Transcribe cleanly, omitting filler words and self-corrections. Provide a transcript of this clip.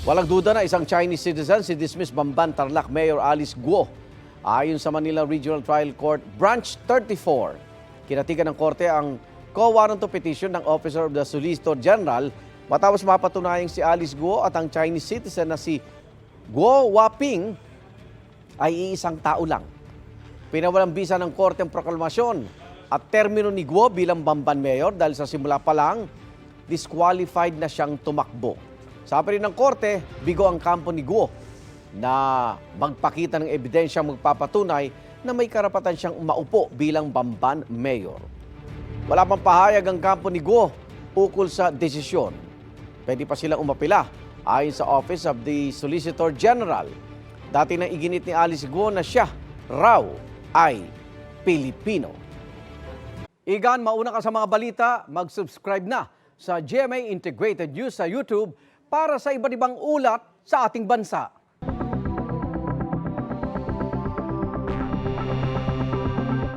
Walang duda na isang Chinese citizen si dismissed Bamban Tarlac Mayor Alice Guo. Ayon sa Manila Regional Trial Court Branch 34, kinatigan ng korte ang co-warrant of petition ng Officer of the Solicitor General matapos mapatunayang si Alice Guo at ang Chinese citizen na si Guo Waping ay iisang tao lang. Pinawalang bisa ng korte ang proklamasyon at termino ni Guo bilang Bamban Mayor dahil sa simula pa lang disqualified na siyang tumakbo. Sabi rin ng korte, bigo ang kampo ni Guo na magpakita ng ebidensyang magpapatunay na may karapatan siyang maupo bilang Bamban Mayor. Wala pang pahayag ang kampo ni Guo ukol sa desisyon. Pwede pa silang umapila ayon sa Office of the Solicitor General. Dati nang iginit ni Alice Guo na siya raw ay Pilipino. Igan, mauna ka sa mga balita, mag-subscribe na sa GMA Integrated News sa YouTube para sa iba't ibang ulat sa ating bansa.